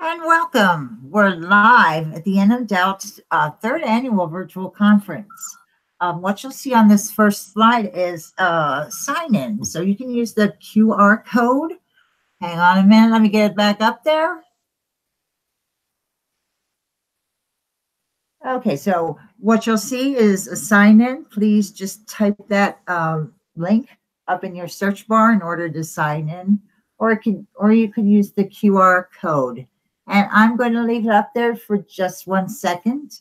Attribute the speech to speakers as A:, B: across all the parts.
A: And welcome. We're live at the Untitled third annual virtual conference. What you'll see on this first slide is sign in. So you can use the QR code. Hang on a minute. Let me get it back up there. Okay, so what you'll see is a sign in. Please just type that link up in your search bar in order to sign in, or you can use the QR code. And I'm going to leave it up there for just 1 second.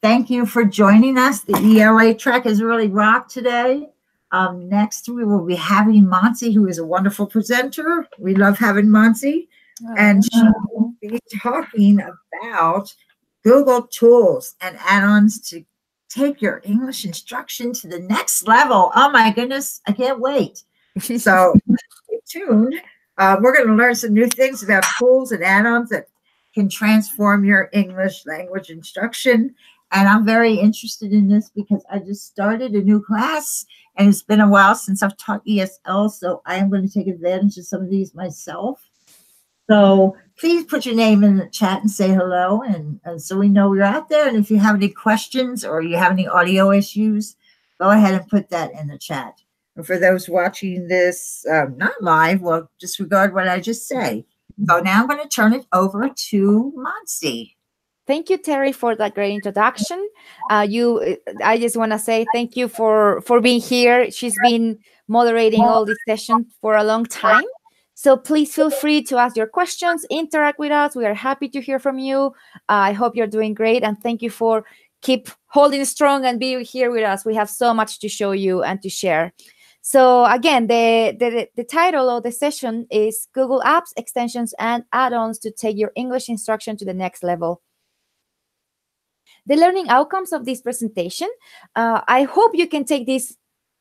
A: Thank you for joining us. The ELA track is really rocked today. Next, we will be having Monsi, who is a wonderful presenter. We love having Monsi. And she will be talking about Google Tools and Add-ons to take your English instruction to the next level. Oh my goodness, I can't wait. So stay tuned. We're going to learn some new things about tools and add-ons that can transform your English language instruction. And I'm very interested in this because I just started a new class and it's been a while since I've taught ESL. So I am going to take advantage of some of these myself. So please put your name in the chat and say hello, and so we know you're out there. And if you have any questions or you have any audio issues, go ahead and put that in the chat. And for those watching this not live, well, disregard what I just say. So now I'm going to turn it over to Monsi.
B: Thank you, Terry, for that great introduction. I just want to say thank you for being here. She's been moderating all these sessions for a long time. So please feel free to ask your questions, interact with us. We are happy to hear from you. I hope you're doing great. And thank you for keep holding strong and be here with us. We have so much to show you and to share. So again, the title of the session is Google Apps, Extensions, and Add-ons to take your English instruction to the next level. The learning outcomes of this presentation, I hope you can take this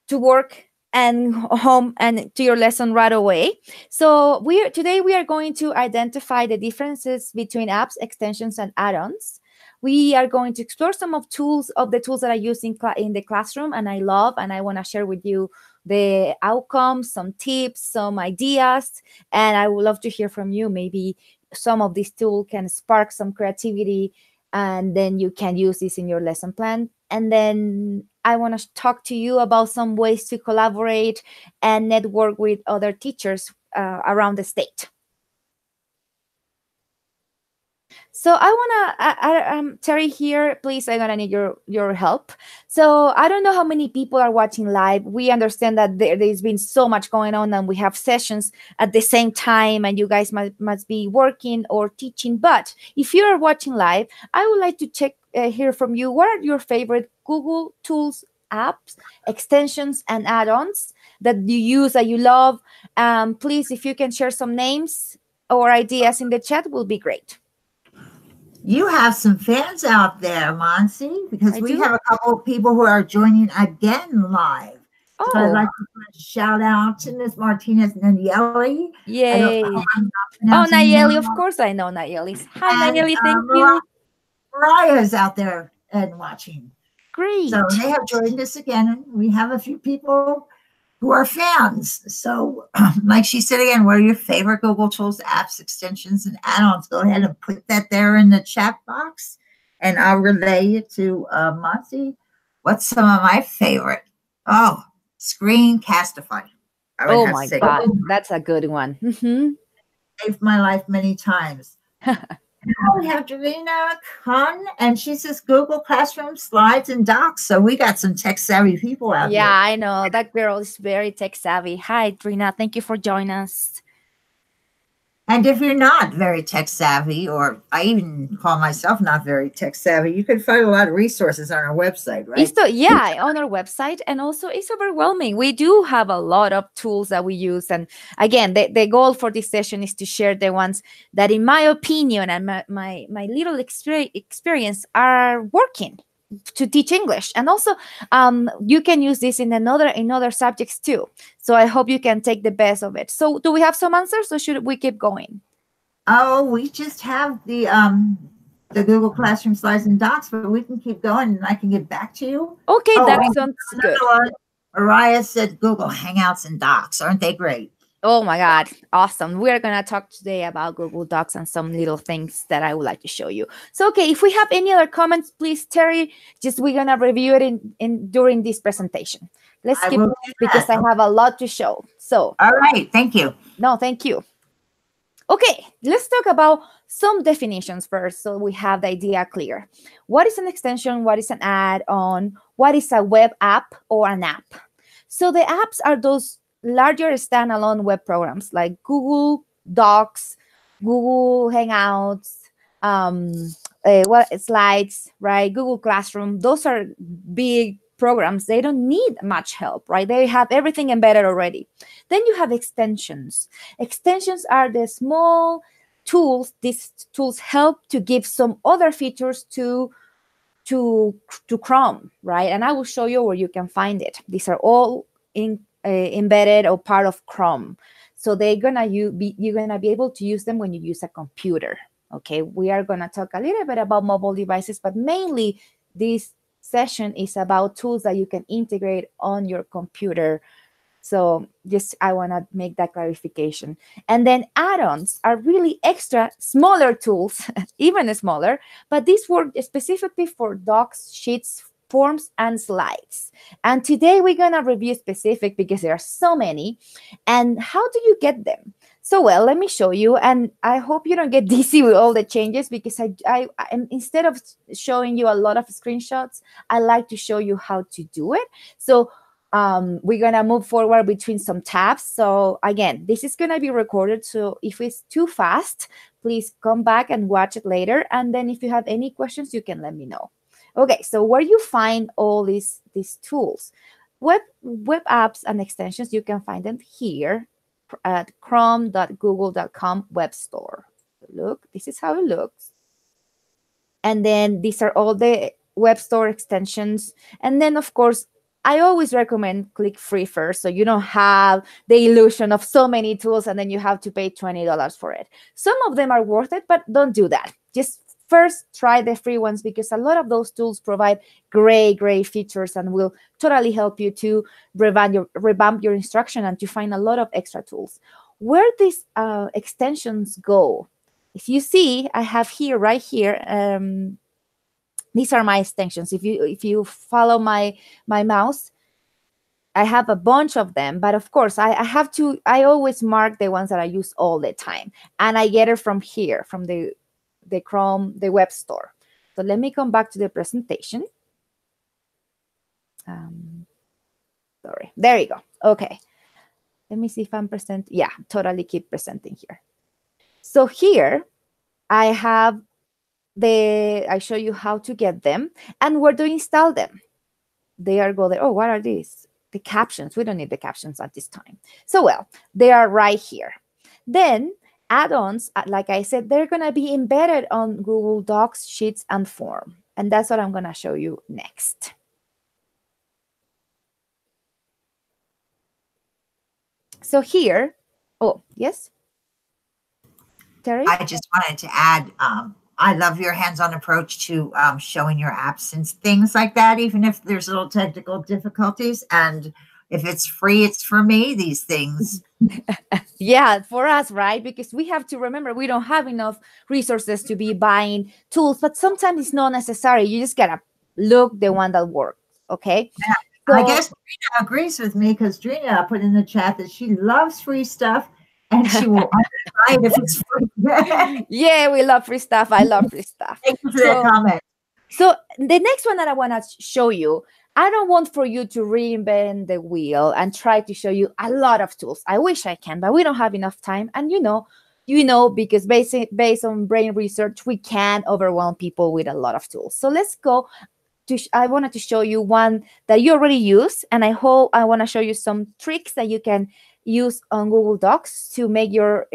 B: to work and home and to your lesson right away. So today we are going to identify the differences between apps, extensions, and add-ons. We are going to explore some of the tools that I use in the classroom and I love, and I want to share with you the outcomes, some tips, some ideas, and I would love to hear from you. Maybe some of these tools can spark some creativity, and then you can use this in your lesson plan. And then I want to talk to you about some ways to collaborate and network with other teachers around the state. So I want to, Terry here, please, I'm going to need your help. So I don't know how many people are watching live. We understand that there's been so much going on and we have sessions at the same time and you guys must be working or teaching. But if you are watching live, I would like to hear from you. What are your favorite Google Tools, apps, extensions, and add-ons that you use, that you love? Please, if you can share some names or ideas in the chat, will be great.
A: You have some fans out there, Monsi, because we have a couple of people who are joining again live. Oh. So I'd like to put a shout out to Ms. Martinez Nayeli.
B: Yay. Oh, Nayeli, of course I know Nayeli. Hi, Nayeli, thank you.
A: Mariah's out there and watching.
B: Great.
A: So they have joined us again. And we have a few people who are fans. So like she said again, what are your favorite Google Tools, apps, extensions, and add-ons? Go ahead and put that there in the chat box and I'll relay it to Monsi. What's some of my favorite? Oh, Screencastify.
B: Oh my God, that's a good one.
A: Saved my life many times. Now we have Davina Khan, and she says Google Classroom, Slides, and Docs. So we got some tech-savvy people out here.
B: Yeah, I know. That girl is very tech-savvy. Hi, Trina. Thank you for joining us.
A: And if you're not very tech-savvy, or I even call myself not very tech-savvy, you can find a lot of resources on our website, right?
B: Yeah, on our website. And also, it's overwhelming. We do have a lot of tools that we use. And again, the goal for this session is to share the ones that, in my opinion and my little experience, are working to teach English. And also, you can use this in other subjects too. So I hope you can take the best of it. So do we have some answers or should we keep going?
A: Oh, we just have the Google Classroom, Slides, and Docs, but we can keep going and I can get back to you.
B: Okay, that sounds good.
A: Mariah said Google Hangouts and Docs. Aren't they great?
B: Oh my God, awesome. We're going to talk today about Google Docs and some little things that I would like to show you. So, okay, if we have any other comments, please, Terry, just we're going to review it in during this presentation. Let's
A: I
B: keep
A: will
B: it
A: do
B: because I
A: that.
B: have a lot to show. So,
A: All right. Thank you.
B: no, thank you. Okay, let's talk about some definitions first so we have the idea clear. What is an extension? What is an add-on? What is a web app or an app? So the apps are those larger standalone web programs like Google Docs, Google Hangouts, Slides, right? Google Classroom. Those are big programs. They don't need much help, right? They have everything embedded already. Then you have extensions. Extensions are the small tools. These tools help to give some other features to Chrome, right? And I will show you where you can find it. These are all embedded or part of Chrome. So you're gonna be able to use them when you use a computer. Okay, we are gonna talk a little bit about mobile devices, but mainly this session is about tools that you can integrate on your computer. So just I want to make that clarification. And then add-ons are really extra smaller tools, even smaller, but these work specifically for docs, sheets, forms, and slides. And today we're going to review specific because there are so many. And how do you get them? So, well, let me show you. And I hope you don't get dizzy with all the changes because I instead of showing you a lot of screenshots, I like to show you how to do it. So we're going to move forward between some tabs. So again, this is going to be recorded. So if it's too fast, please come back and watch it later. And then if you have any questions, you can let me know. Okay, so where you find all these tools, web apps and extensions, you can find them here at chrome.google.com web store. Look, this is how it looks. And then these are all the web store extensions. And then, of course, I always recommend click free first so you don't have the illusion of so many tools and then you have to pay $20 for it. Some of them are worth it, but don't do that. Just first try the free ones because a lot of those tools provide great features and will totally help you to revamp your instruction and to find a lot of extra tools. Where these extensions go, if you see, I have here, right here, these are my extensions. If you follow my mouse, I have a bunch of them, but of course I always mark the ones that I use all the time. And I get it from here, from the Chrome, the web store. So let me come back to the presentation. Sorry, there you go. Okay. Let me see if I'm present. Yeah, totally keep presenting here. So here I have I show you how to get them and where to install them. They are go there. Oh, what are these? The captions. We don't need the captions at this time. So, well, they are right here. Then add-ons, like I said, they're going to be embedded on Google Docs, Sheets, and Form. And that's what I'm going to show you next. So here, oh, yes? Terry?
A: I just wanted to add, I love your hands-on approach to showing your apps and things like that, even if there's little technical difficulties. And if it's free, it's for me, these things.
B: Yeah, for us, right? Because we have to remember we don't have enough resources to be buying tools, but sometimes it's not necessary. You just gotta look the one that works, okay?
A: Yeah. So, I guess Drina agrees with me because Drina put in the chat that she loves free stuff and she will buy it if it's free.
B: Yeah, we love free stuff. I love free stuff.
A: Thank you for that comment.
B: So the next one that I want to show you, I don't want for you to reinvent the wheel and try to show you a lot of tools. I wish I can, but we don't have enough time. And you know, because based on brain research, we can overwhelm people with a lot of tools. So let's go to, I wanted to show you one that you already use. And I want to show you some tricks that you can use on Google Docs to make your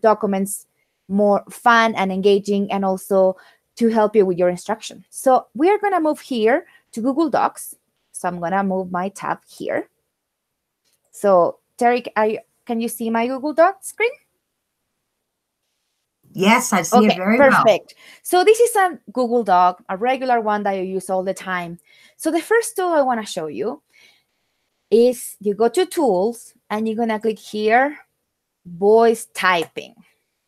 B: documents more fun and engaging and also to help you with your instruction. So we are going to move here to Google Docs. So I'm going to move my tab here. So Terry, can you see my Google Docs screen?
A: Yes, I see it very well.
B: Perfect. So this is a Google Doc, a regular one that you use all the time. So the first tool I want to show you is you go to Tools and you're going to click here voice typing.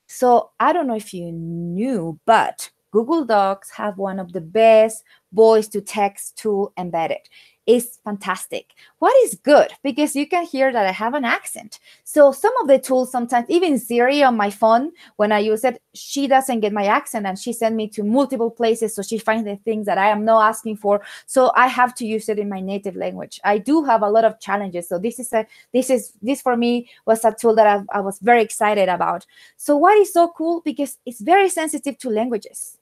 B: So I don't know if you knew, but Google Docs have one of the best voice to text tool embedded. It's fantastic. What is good? Because you can hear that I have an accent. So some of the tools, sometimes even Siri on my phone, when I use it, she doesn't get my accent and she sent me to multiple places. So she finds the things that I am not asking for. So I have to use it in my native language. I do have a lot of challenges. So this for me was a tool that I was very excited about. So what is so cool? Because it's very sensitive to languages.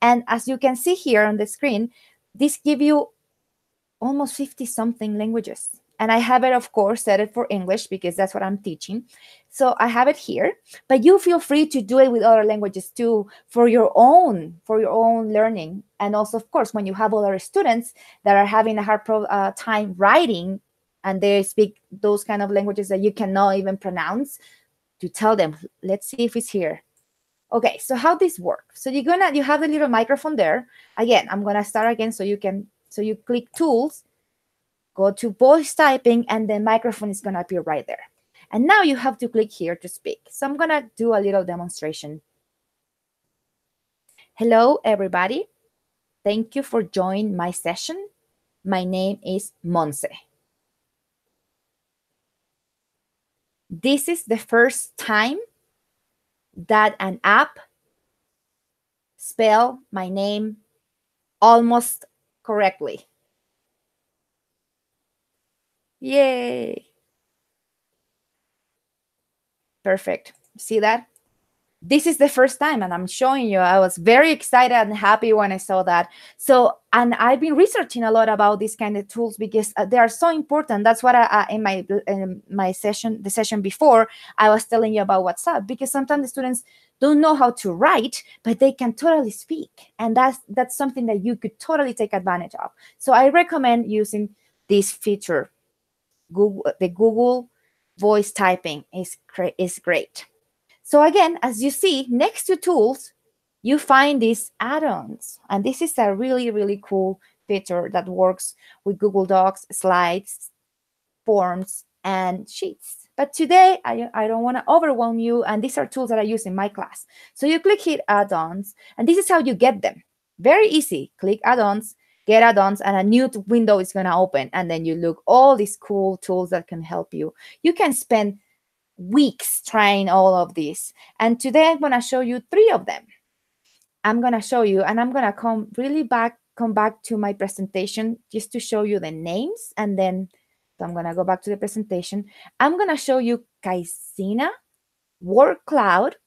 B: And as you can see here on the screen, this gives you almost 50 something languages. And I have it, of course, set it for English because that's what I'm teaching. So I have it here, but you feel free to do it with other languages too for your own learning. And also, of course, when you have other students that are having a hard time writing and they speak those kind of languages that you cannot even pronounce, to tell them, let's see if it's here. Okay, so how this works? So you have the little microphone there. Again, I'm gonna start again so you click tools, go to voice typing, and the microphone is gonna appear right there. And now you have to click here to speak. So I'm gonna do a little demonstration. Hello, everybody. Thank you for joining my session. My name is Monse. This is the first time that an app spell my name almost correctly. Yay. Perfect. See that? This is the first time, and I'm showing you, I was very excited and happy when I saw that. So, and I've been researching a lot about these kind of tools because they are so important. That's what in my session, the session before, I was telling you about WhatsApp, because sometimes the students don't know how to write, but they can totally speak. And that's something that you could totally take advantage of. So I recommend using this feature. The Google voice typing is great. So again, as you see, next to tools, you find these add-ons. And this is a really, really cool feature that works with Google Docs, slides, forms, and sheets. But today, I don't want to overwhelm you. And these are tools that I use in my class. So you click here, add-ons, and this is how you get them. Very easy. Click add-ons, get add-ons, and a new window is going to open. And then you look all these cool tools that can help you. You can spend weeks trying all of these. And today I'm going to show you 3 of them. I'm going to show you, and I'm going to come back to my presentation just to show you the names. And then so I'm going to go back to the presentation. I'm going to show you Kaizina, Word Cloud,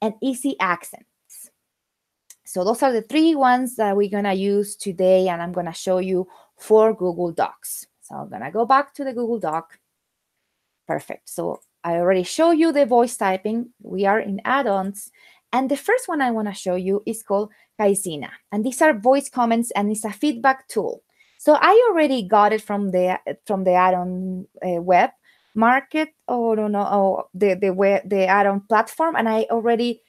B: and Easy Accents. So those are the 3 ones that we're going to use today, and I'm going to show you for Google Docs. So I'm going to go back to the Google Doc. Perfect. So I already showed you the voice typing. We are in add-ons. And the first one I want to show you is called Kaizina. And these are voice comments, and it's a feedback tool. So I already got it from the add-on web market, the add-on platform, and I already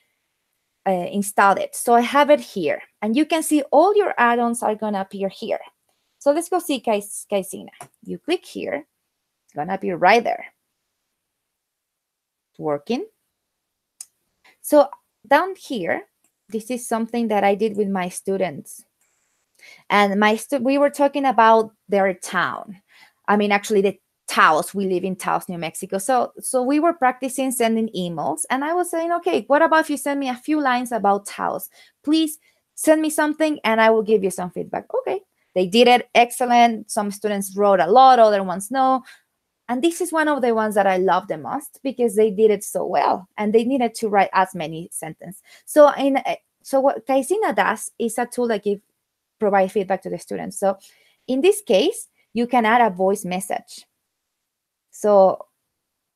B: installed it. So I have it here. And you can see all your add-ons are going to appear here. So let's go see Kaizina. You click here. It's going to appear right there. Working. So down here, this is something that I did with my students. And we were talking about their town. I mean, actually the Taos. We live in Taos, New Mexico. So we were practicing sending emails. And I was saying, okay, what about if you send me a few lines about Taos? Please send me something and I will give you some feedback. Okay. They did it. Excellent. Some students wrote a lot. Other ones no. And this is one of the ones that I love the most because they did it so well and they needed to write as many sentences. So what Kaizina does is a tool that provide feedback to the students. So in this case, you can add a voice message. So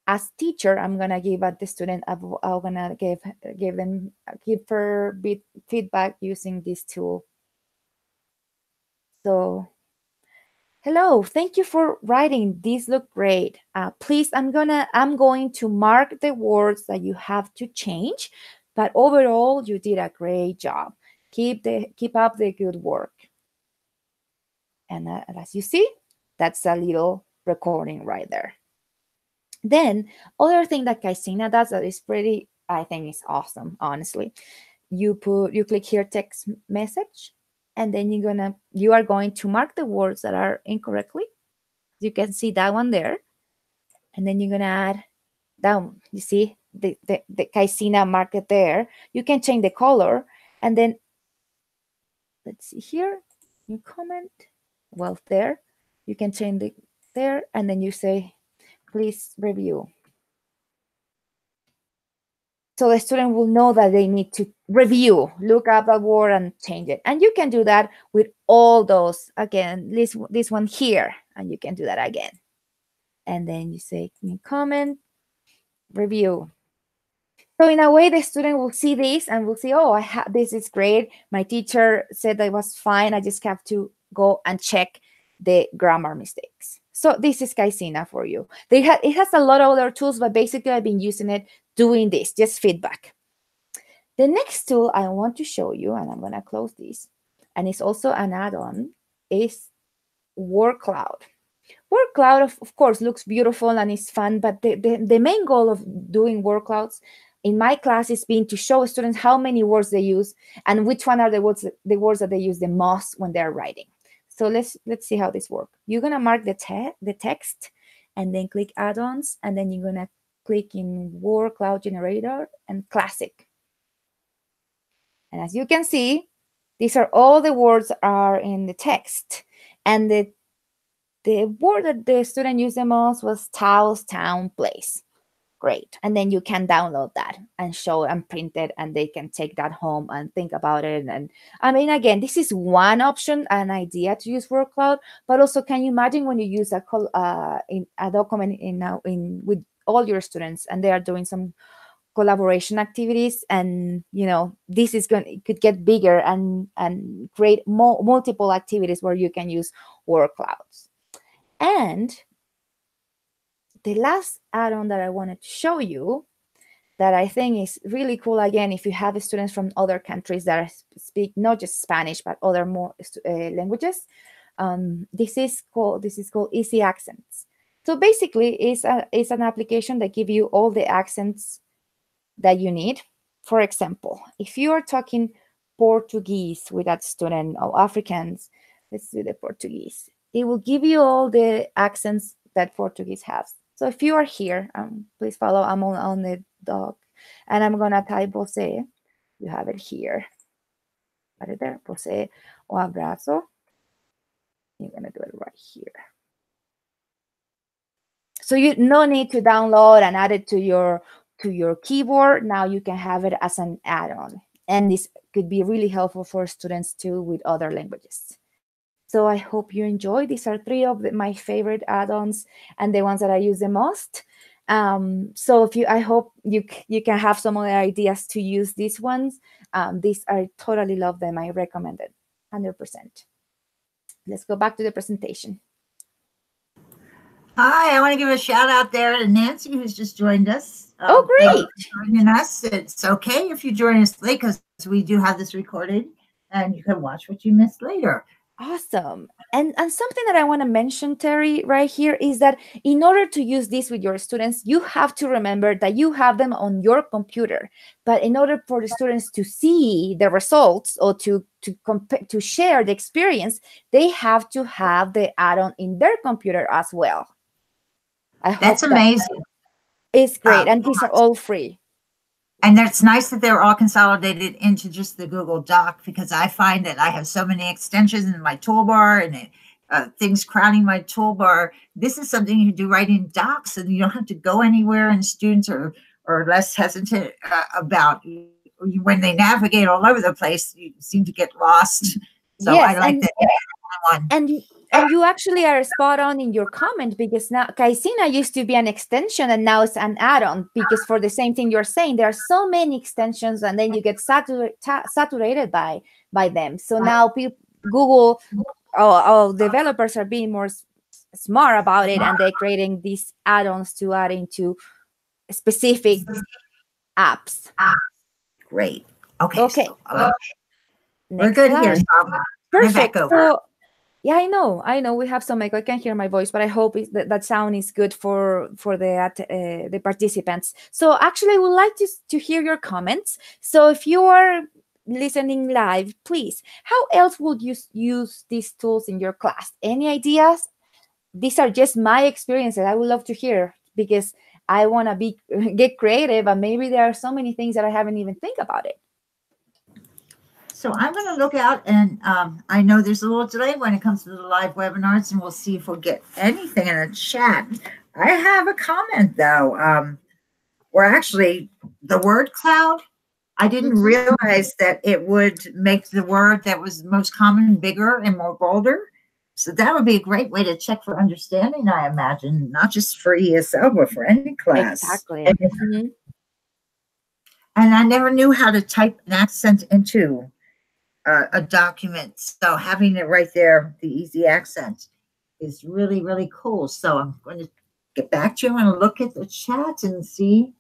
B: as teacher, I'm gonna give the student, I'm gonna give her feedback using this tool. So hello, thank you for writing. These look great. Please, I'm going to mark the words that you have to change, but overall, you did a great job. Keep up the good work. And as you see, that's a little recording right there. Then other thing that Kaisina does that is pretty, I think is awesome, honestly. You click here text message, and then you are going to mark the words that are incorrectly. You can see that one there. And then you're gonna add down, you see the Kaisina market there. You can change the color, and then let's see here, you comment, well, there, you can change the there, and then you say, please review. So the student will know that they need to review, look up that word and change it. And you can do that with all those, again, this one here, and you can do that again. And then you say, comment, review. So in a way, the student will see this and will say, oh, this is great. My teacher said that it was fine. I just have to go and check the grammar mistakes. So this is Kaisina for you. It has a lot of other tools, but basically I've been using it doing this, just feedback. The next tool I want to show you, and I'm going to close this, and it's also an add-on, is Word Cloud. Word Cloud, of course, looks beautiful and is fun, but the main goal of doing Word Clouds in my class is being to show students how many words they use and which one are the words that they use the most when they're writing. So let's see how this works. You're gonna mark the text, and then click add-ons, and then you're gonna click in Word Cloud Generator and Classic. And as you can see, these are all the words are in the text, and the word that the student used the most was house, town, place. Great. And then you can download that and show and print it, and they can take that home and think about it. And I mean, again, this is one option, an idea to use Word Cloud, but also can you imagine when you use a document with all your students and they are doing some collaboration activities, and this is it could get bigger and create multiple activities where you can use Word Clouds. And the last add-on that I wanted to show you that I think is really cool, again, if you have students from other countries that speak not just Spanish, but other more languages, this is called Easy Accents. So basically, it's an application that gives you all the accents that you need. For example, if you are talking Portuguese with that student or Africans, let's do the Portuguese. It will give you all the accents that Portuguese has. So if you are here, please follow. I'm on the doc, and I'm gonna type você. You have it here. Right there. Você, o abraço. You're gonna do it right here. So you no need to download and add it to your keyboard. Now you can have it as an add-on, and this could be really helpful for students too with other languages. So I hope you enjoy. These are three of my favorite add-ons and the ones that I use the most. So I hope you can have some other ideas to use these ones. These I totally love them. I recommend it 100%. Let's go back to the presentation.
A: Hi, I want to give a shout out there to Nancy, who's just joined us.
B: Oh, great.
A: Joining us. It's okay if you join us late because we do have this recorded and you can watch what you missed later.
B: Awesome. And something that I want to mention, Terry, right here is that in order to use this with your students, you have to remember that you have them on your computer. But in order for the students to see the results or to share the experience, they have to have the add-on in their computer as well.
A: That's amazing.
B: It's great. And these are all free.
A: And it's nice that they're all consolidated into just the Google Doc, because I find that I have so many extensions in my toolbar and things crowding my toolbar. This is something you do right in Docs, and you don't have to go anywhere, and students are less hesitant about when they navigate all over the place. You seem to get lost. So yes, I like that one.
B: And you actually are spot on in your comment, because now Kaisina used to be an extension and now it's an add-on, because for the same thing you're saying, there are so many extensions and then you get saturated by them. So now Google developers are being more smart about it, and they're creating these add-ons to add into specific apps.
A: Great. Okay.
B: Okay.
A: So, we're good here.
B: Perfect. So Yeah, I know. We have some echo. I can't hear my voice, but I hope that sound is good for the participants. So actually, I would like to hear your comments. So if you are listening live, please, how else would you use these tools in your class? Any ideas? These are just my experiences. I would love to hear because I want to be get creative, and maybe there are so many things that I haven't even think about it.
A: So I'm going to look out, and I know there's a little delay when it comes to the live webinars, and we'll see if we'll get anything in the chat. I have a comment though. Or actually, the word cloud. I didn't realize that it would make the word that was most common bigger and more bolder. So that would be a great way to check for understanding, I imagine, not just for ESL, but for any class.
B: Exactly.
A: And I never knew how to type an accent into a document. So having it right there, the easy accent, is really, really cool. So I'm going to get back to you and look at the chat and see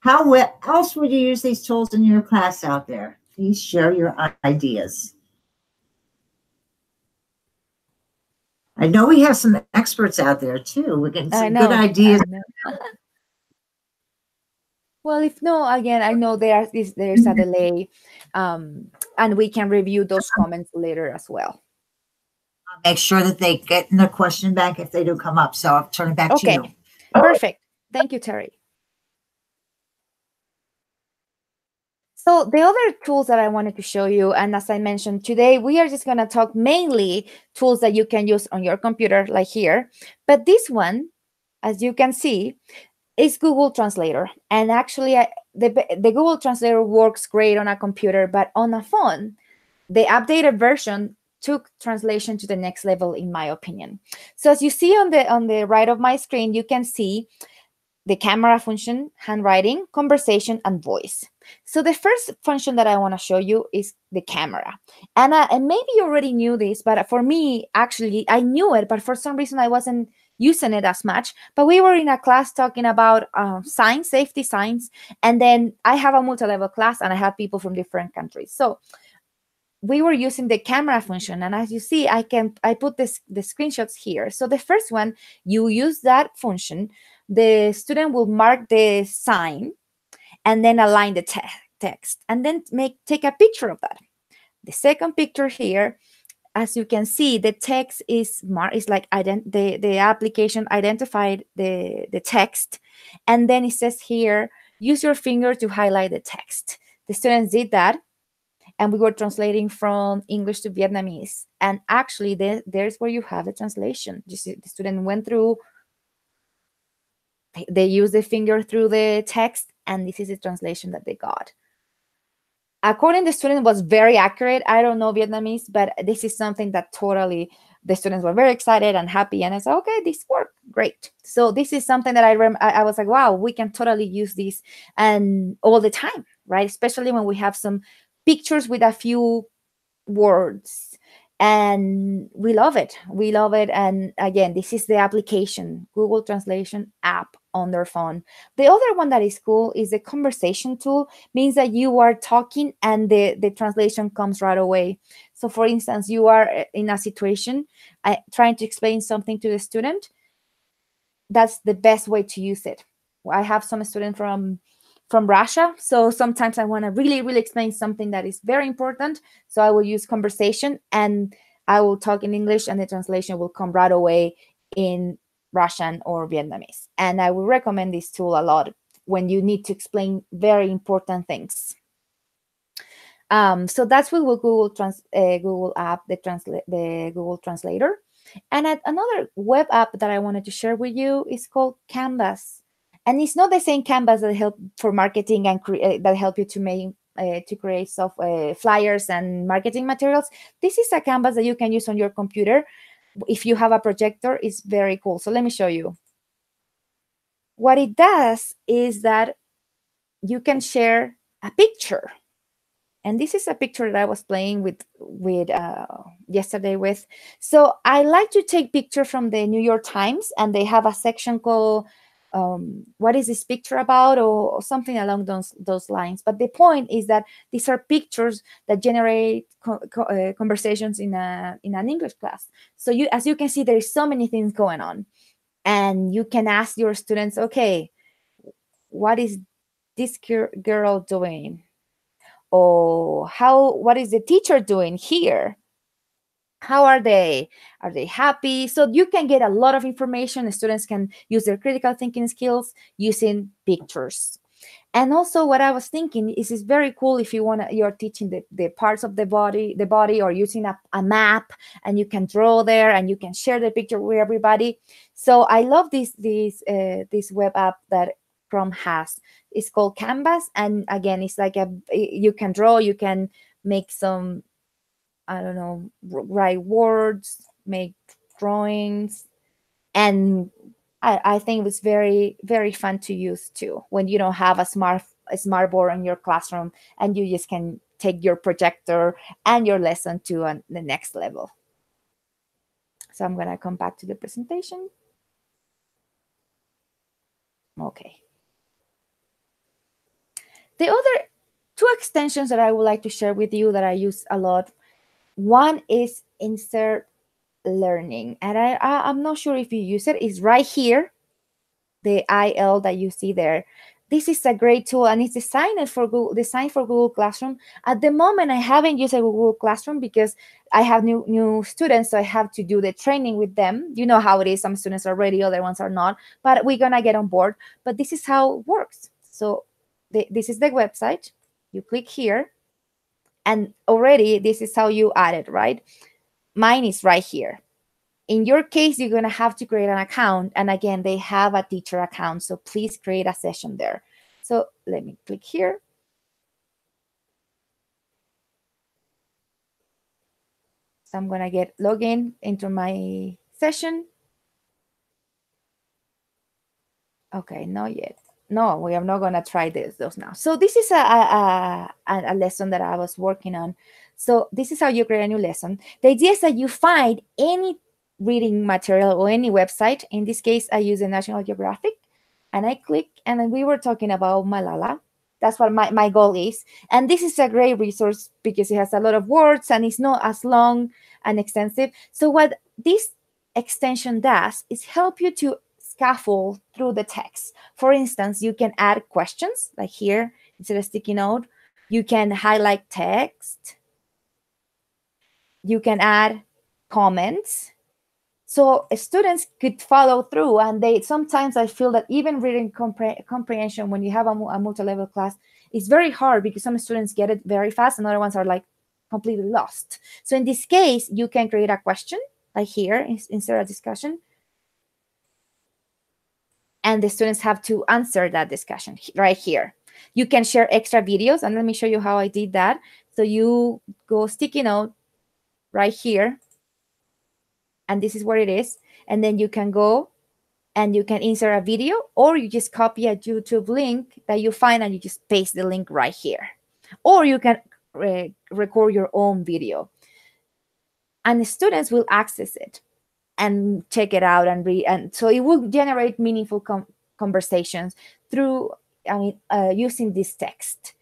A: how else would you use these tools in your class out there. Please share your ideas. I know we have some experts out there too. We're getting some good ideas.
B: Well, if no, again, I know there's a delay, and we can review those comments later as well.
A: I'll make sure that they get the question back if they do come up. So I'll turn it back to you.
B: Perfect. Thank you, Terry. So the other tools that I wanted to show you, and as I mentioned today, we are just going to talk mainly tools that you can use on your computer, like here. But this one, as you can see, is Google Translator. And actually, the Google Translator works great on a computer, but on a phone, the updated version took translation to the next level, in my opinion. So as you see on the right of my screen, you can see the camera function, handwriting, conversation, and voice. So the first function that I want to show you is the camera. And maybe you already knew this, but for me, actually, I knew it, but for some reason, I wasn't using it as much. But we were in a class talking about signs, safety signs, and then I have a multi-level class, and I have people from different countries. So we were using the camera function, and as you see, I put the screenshots here. So the first one, you use that function. The student will mark the sign and then align the text, and then take a picture of that. The second picture here, as you can see, the text is like the application identified the text, and then it says here, use your finger to highlight the text. The students did that, and we were translating from English to Vietnamese. And actually, there's where you have the translation. You see, the student went through. They used the finger through the text, and this is the translation that they got. According to the student, was very accurate. I don't know Vietnamese, but this is something that totally the students were very excited and happy. And I said, okay, this worked great. So this is something that I was like, wow, we can totally use this and all the time, right? Especially when we have some pictures with a few words. And we love it. We love it. And again, this is the application, Google Translation app on their phone. The other one that is cool is the conversation tool. Means that you are talking and the translation comes right away. So for instance, you are in a situation trying to explain something to the student. That's the best way to use it. I have some students from Russia. So sometimes I want to really, really explain something that is very important. So I will use conversation and I will talk in English and the translation will come right away in Russian or Vietnamese. And I will recommend this tool a lot when you need to explain very important things. So that's with Google app, the Google Translator. And another web app that I wanted to share with you is called Canvas. And it's not the same Canvas that help for marketing and that help you to make to create flyers and marketing materials. This is a Canvas that you can use on your computer. If you have a projector, it's very cool. So let me show you. What it does is that you can share a picture. And this is a picture that I was playing with yesterday with. So I like to take pictures from the New York Times, and they have a section called what is this picture about, or something along those lines. But the point is that these are pictures that generate conversations in an English class. So as you can see, there's so many things going on, and you can ask your students, okay, what is this girl doing? Or what is the teacher doing here? How are they? Are they happy? So you can get a lot of information. The students can use their critical thinking skills using pictures. And also what I was thinking is it's very cool if you're teaching the parts of the body, or using a map, and you can draw there and you can share the picture with everybody. So I love this web app that Chrome has. It's called Canvas. And again, it's like you can draw, you can make some, I don't know, write words, make drawings. And I think it was very, very fun to use too, when you don't have a smart board in your classroom, and you just can take your projector and your lesson to the next level. So I'm going to come back to the presentation. Okay. The other two extensions that I would like to share with you that I use a lot, one is Insert Learning, and I'm not sure if you use it. It's right here, the IL that you see there. This is a great tool, and it's designed for Google Classroom. At the moment, I haven't used a Google Classroom because I have new students, so I have to do the training with them. You know how it is. Some students are ready, other ones are not, but we're gonna get on board. But this is how it works. So this is the website. You click here, and already this is how you add it, right? Mine is right here. In your case, you're going to have to create an account. And again, they have a teacher account. So please create a session there. So let me click here. So I'm going to get login into my session. Okay, not yet. No, we are not going to try those now. So this is a lesson that I was working on. So this is how you create a new lesson. The idea is that you find any reading material or any website. In this case, I use the National Geographic, and I click, and then we were talking about Malala. That's what my goal is. And this is a great resource because it has a lot of words and it's not as long and extensive. So what this extension does is help you to scaffold through the text. For instance, you can add questions, like here, instead of sticky note. You can highlight text. You can add comments. So students could follow through, and sometimes I feel that even reading comprehension, when you have a multi-level class, is very hard because some students get it very fast and other ones are like completely lost. So in this case, you can create a question, like here, insert a discussion, and the students have to answer that discussion right here. You can share extra videos, and let me show you how I did that. So you go sticky note right here, and this is where it is. And then you can go and you can insert a video, or you just copy a YouTube link that you find and you just paste the link right here. Or you can record your own video. And the students will access it and check it out and read. And so it will generate meaningful conversations through using this text.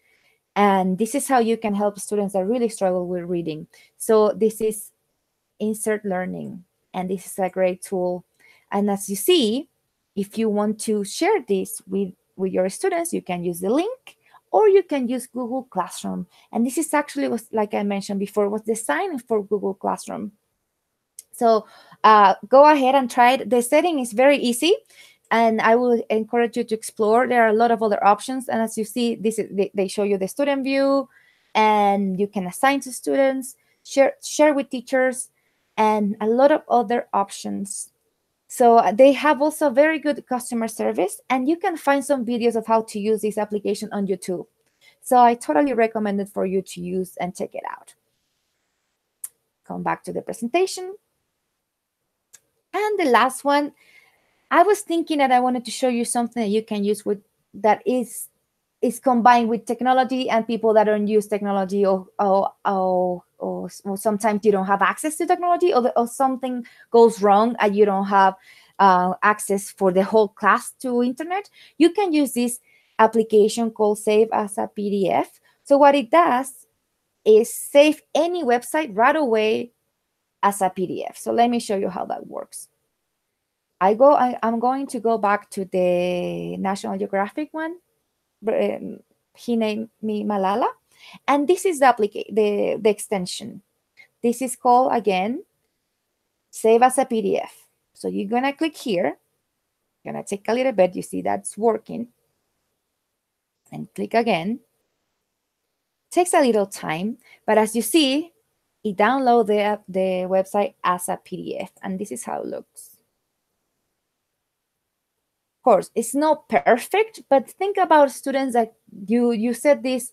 B: And this is how you can help students that really struggle with reading. So this is Insert Learning. And this is a great tool. And as you see, if you want to share this with your students, you can use the link, or you can use Google Classroom. And this is actually, like I mentioned before, was designed for Google Classroom. So go ahead and try it. The setting is very easy, and I will encourage you to explore. There are a lot of other options. And as you see, they show you the student view, and you can assign to students, share with teachers, and a lot of other options. So they have also very good customer service, and you can find some videos of how to use this application on YouTube. So I totally recommend it for you to use and check it out. Come back to the presentation. And the last one, I was thinking that I wanted to show you something that you can use that is combined with technology, and people that don't use technology, or sometimes you don't have access to technology, or something goes wrong and you don't have access for the whole class to internet, you can use this application called Save as a PDF. So what it does is save any website right away as a PDF. So let me show you how that works. I'm going to go back to the National Geographic one. He named me Malala. And this is the extension. This is called, again, Save as a PDF. So you're going to click here. Going to take a little bit. You see that's working. And click again. Takes a little time, but as you see, it downloads the website as a PDF, and this is how it looks. Of course, it's not perfect, but think about students that you set this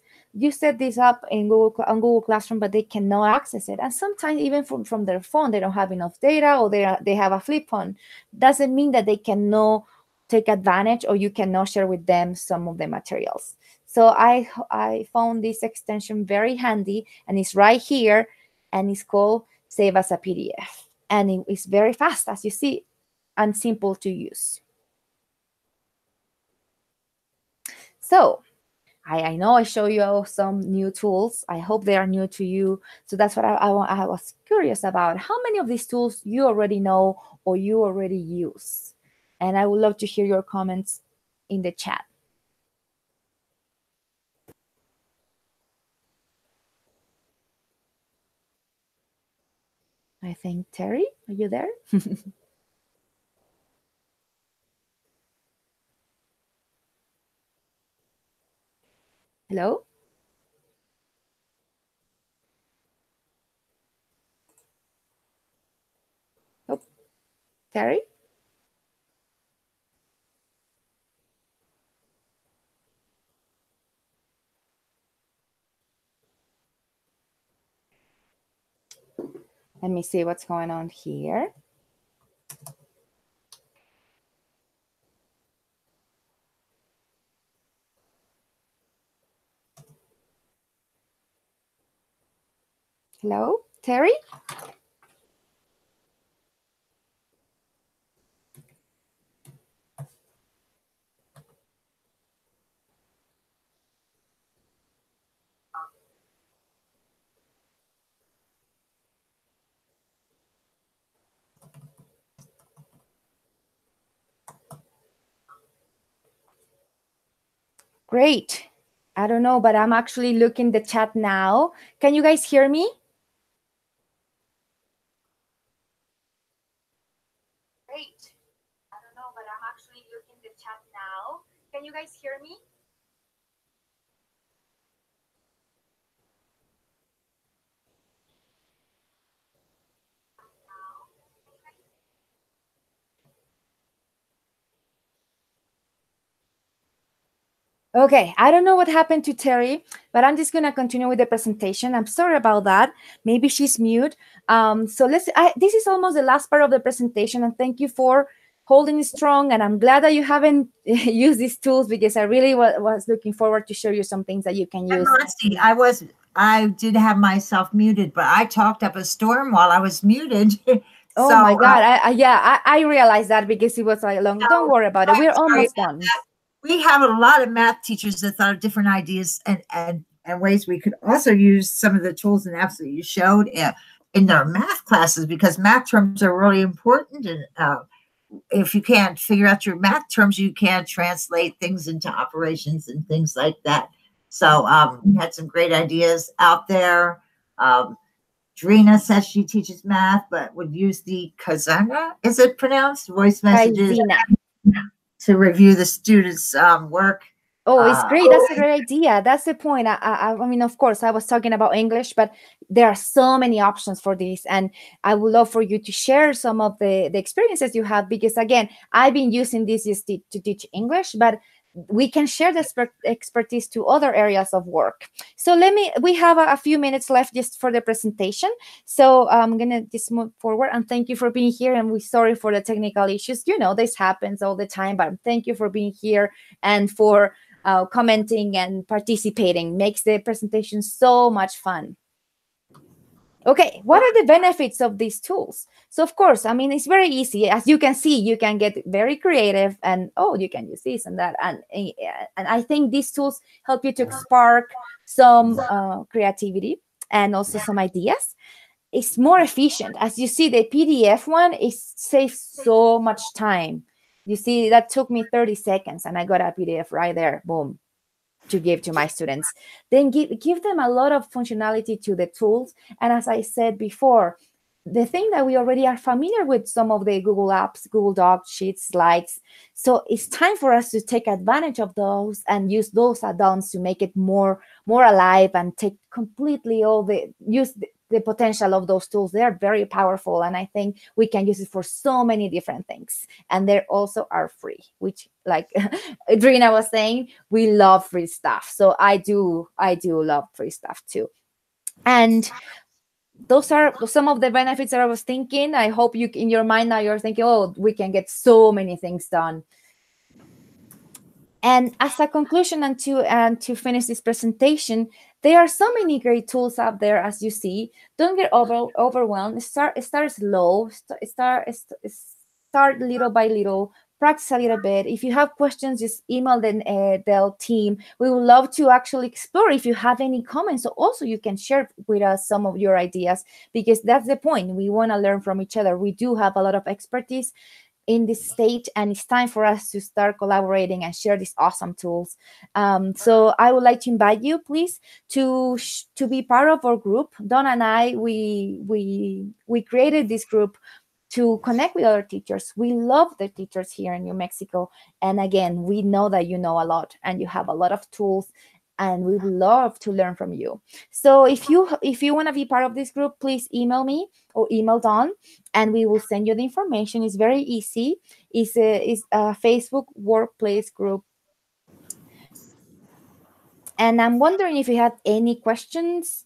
B: up in Google Classroom, but they cannot access it, and sometimes even from their phone, they don't have enough data, or they have a flip phone. Doesn't mean that they cannot take advantage, or you cannot share with them some of the materials. So I found this extension very handy, and it's right here, and it's called Save as a PDF, and it is very fast, as you see, and simple to use. So I know I show you some new tools. I hope they are new to you. So that's what I was curious about. How many of these tools you already know or you already use? And I would love to hear your comments in the chat. I think, Terry, are you there? Hello? Oh, Terry? Let me see what's going on here. Hello, Terry? Great. I don't know, but I'm actually looking the chat now. Can you guys hear me? Great. I don't know, but I'm actually looking the chat now. Can you guys hear me? Okay, I don't know what happened to Terry, but I'm just going to continue with the presentation. I'm sorry about that. Maybe she's mute. So this is almost the last part of the presentation, and thank you for holding strong. And I'm glad that you haven't used these tools, because I really was looking forward to show you some things that you can use.
A: I did have myself muted, but I talked up a storm while I was muted.
B: Oh my God. I realized that because it was like long. Don't worry about it. We're almost done.
A: We have a lot of math teachers that thought of different ideas and ways we could also use some of the tools and apps that you showed in their math classes, because math terms are really important. And if you can't figure out your math terms, you can't translate things into operations and things like that. So we had some great ideas out there. Drina says she teaches math, but would use the Kazana, is it pronounced? Voice messages. To review the students' work.
B: Oh, it's great. That's a great idea. That's the point. I mean, of course, I was talking about English, but there are so many options for this. And I would love for you to share some of the experiences you have, because, again, I've been using this just to teach English, but we can share the expertise to other areas of work. So we have a few minutes left just for the presentation. So I'm going to just move forward, and thank you for being here. And we're sorry for the technical issues. You know, this happens all the time, but thank you for being here and for commenting and participating. Makes the presentation so much fun. Okay, what are the benefits of these tools? So of course, I mean, it's very easy. As you can see, you can get very creative and, oh, you can use this and that. And I think these tools help you to spark some creativity and also some ideas. It's more efficient. As you see, the PDF one is saves so much time. You see, that took me 30 seconds and I got a PDF right there. Boom. To give to my students. Then give them a lot of functionality to the tools. And as I said before, the thing that we already are familiar with some of the Google apps, Google Docs, Sheets, Slides. So it's time for us to take advantage of those and use those add-ons to make it more alive and take completely all the potential of those tools. They are very powerful, and I think we can use it for so many different things. And they also are free, which, like Drina was saying, we love free stuff. So I do love free stuff too. And those are some of the benefits that I was thinking. I hope you, in your mind now, you're thinking, oh, we can get so many things done. And as a conclusion, and to finish this presentation, there are so many great tools out there, as you see. Don't get overwhelmed. Start slow. Start little by little. Practice a little bit. If you have questions, just email the team. We would love to actually explore if you have any comments. So also you can share with us some of your ideas, because that's the point. We want to learn from each other. We do have a lot of expertise in this stage, and it's time for us to start collaborating and share these awesome tools. So I would like to invite you, please, to be part of our group. Donna and I, we created this group to connect with other teachers. We love the teachers here in New Mexico. And again, we know that you know a lot and you have a lot of tools, and we would love to learn from you. So if you want to be part of this group, please email me or email Dawn, and we will send you the information. It's very easy. It's a Facebook workplace group. And I'm wondering if you have any questions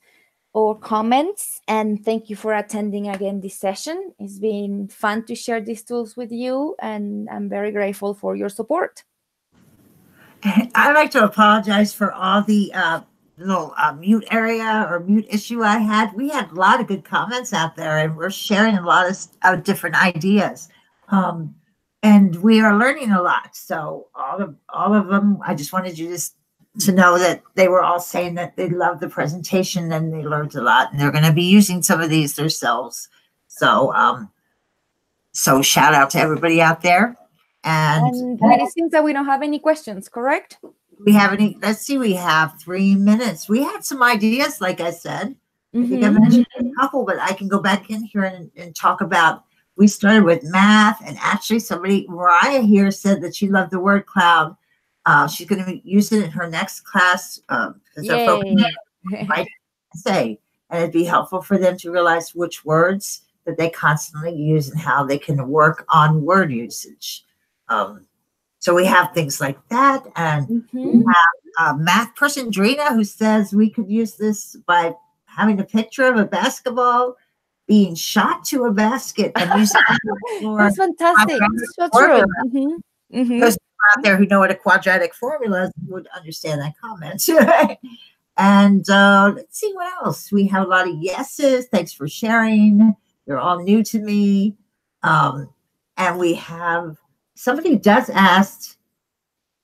B: or comments, and thank you for attending again this session. It's been fun to share these tools with you, and I'm very grateful for your support.
A: I'd like to apologize for all the little mute area or mute issue I had. We had a lot of good comments out there, and we're sharing a lot of different ideas. And we are learning a lot. So all of them, I just wanted you to know that they were all saying that they loved the presentation and they learned a lot, and they're going to be using some of these themselves. So, so shout out to everybody out there. And
B: it seems that we don't have any questions, correct?
A: We have any? Let's see. We have 3 minutes. We had some ideas, like I said. I think I mentioned a couple, but I can go back in here and talk about. We started with math, and actually, Mariah here said that she loved the word cloud. She's going to use it in her next class because they're focusing on essay, and it'd be helpful for them to realize which words that they constantly use and how they can work on word usage. So we have things like that, and we have a math person, Drina, who says we could use this by having a picture of a basketball being shot to a basket and using it.
B: That's fantastic. That's so true.
A: Those out there who know what a quadratic formula is would understand that comment. And let's see what else. We have a lot of yeses. Thanks for sharing. You're all new to me. And we have somebody does ask,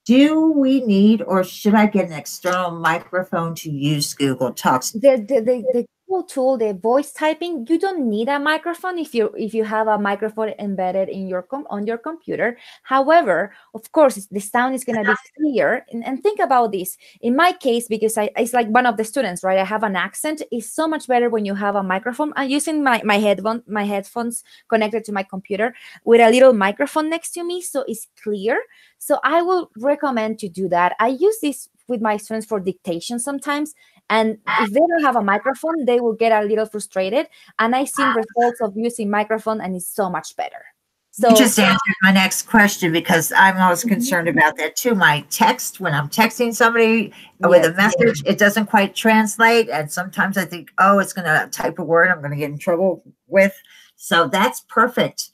A: do we need or should I get an external microphone to use Google Talks?
B: The Google tool, the voice typing, you don't need a microphone if you have a microphone embedded in your on your computer. However, of course, the sound is going to be clear. And think about this. In my case, because it's like one of the students, right? I have an accent. It's so much better when you have a microphone. I'm using my headphones connected to my computer with a little microphone next to me, so it's clear. So I will recommend to do that. I use this with my students for dictation sometimes. And if they don't have a microphone, they will get a little frustrated. And I've seen results of using microphone, and it's so much better. So
A: you just answered my next question, because I'm always concerned about that too. My text, when I'm texting somebody with a message, it doesn't quite translate. And sometimes I think, oh, it's going to type a word I'm going to get in trouble with. So that's perfect.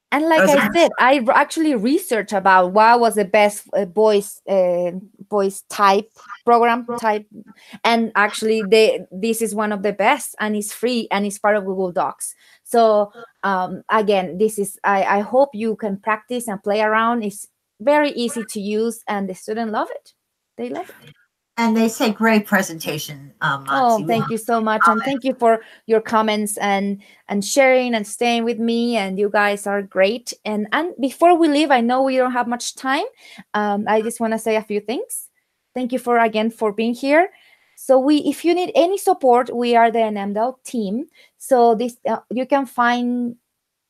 B: And like I said, I actually researched about what was the best voice voice type program type, and actually this is one of the best, and it's free, and it's part of Google Docs. So again, this is I hope you can practice and play around. It's very easy to use, and the students love it. They love it.
A: And they say great presentation, Monty.
B: Oh, thank you so much. And thank you for your comments and sharing and staying with me. And you guys are great. And before we leave, I know we don't have much time. I just want to say a few things. Thank you again for being here. So if you need any support, we are the NMDL team. So this you can find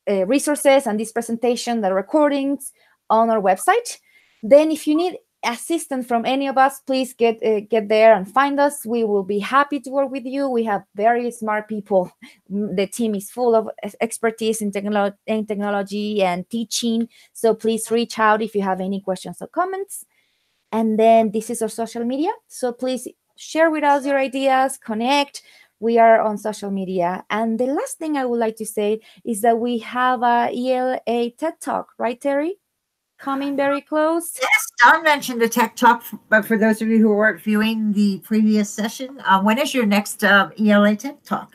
B: resources and this presentation, the recordings on our website. Then if you need assistance from any of us, please get there and find us. We will be happy to work with you. We have very smart people. The team is full of expertise in technology and teaching. So please reach out if you have any questions or comments. And then this is our social media. So please share with us your ideas, connect. We are on social media. And the last thing I would like to say is that we have a ELA TED Talk, right, Terry? Coming very close.
A: Yes, Don mentioned the Tech Talk, but for those of you who weren't viewing the previous session, when is your next ELA Tech Talk?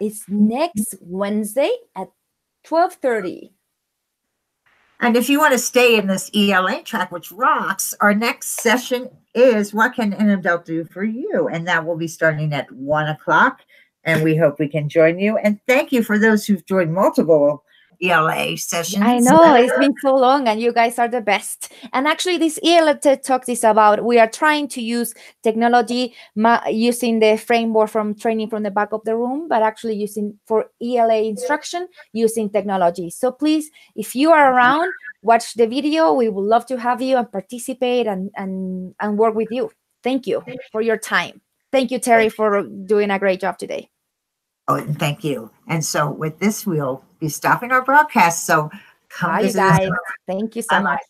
B: It's next Wednesday at 12:30.
A: And if you want to stay in this ELA track, which rocks, our next session is What Can NMDL Do for You? And that will be starting at 1 o'clock. And we hope we can join you. And thank you for those who've joined multiple ELA sessions.
B: I know it's been so long, and you guys are the best. And actually, this ELA TED Talk is about we are trying to use technology using the framework from training from the back of the room, but actually using for ELA instruction using technology. So please, if you are around, watch the video. We would love to have you and participate and work with you. Thank you for your time. Thank you, Terry, for doing a great job today.
A: Oh, and thank you. And so with this, we'll be stopping our broadcast. So come
B: bye,
A: visit
B: guys.
A: us.
B: Thank you so much.